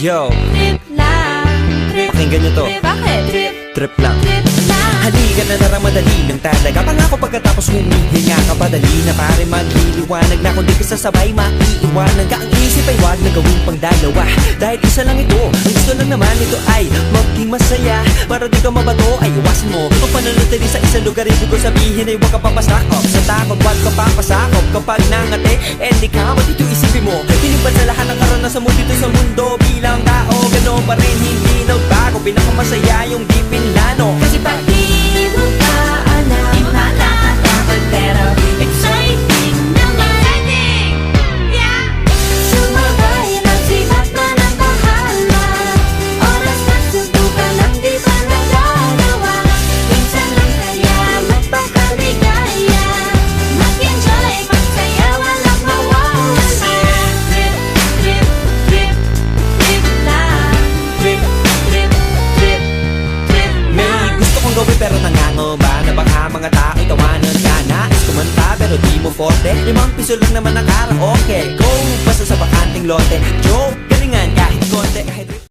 Yo, Trip lang, trip, pakinggan nyo to. trip, bakit? Trip, Trip lang. trip lang. Halika na naramadali ng talaga. Pangako pagkatapos humihinga ka, padali na pare magliliwanag na. Kung di ka sasabay maiiwanan ka. Ang isip ay wag na gawin pang dalawa, dahil isa lang ito. Ang gusto lang naman ito ay maging masaya. Para di ka mabato ay iwasan mo ang pananatili sa isang lugar. Ibig ko sabihin ay huwag ka papasakop sa takot, wag ka papasakop. Kapag nangate, di ka dito isipin mo. Tinipan sa lahat ng karanasan mo dito sa mundo. Bilang tao, gano'n pa rin, hindi na bago. Pinakamasaya yung di pinlano. Kasi pag di mo pa alam, di mo makakatakot, pero exciting naman. Yeah! Sumabay lang sibat na ng bahala. Oras na subukan ang di pa nagagawa. Minsan lang kaya magpakaligaya. Mag-enjoy, magsaya, walang mawawala. Trip, trip, trip, trip lang. Trip, trip, trip, trip May lang. gusto kong gawin pero nangangamba na baka mga tao'y tawanan ka. Nais kumanta pero di mo forte. 5 piso lang naman ang karaoke. Go, basta sa bakanting lote. Joke, galingan kahit konti. Kahit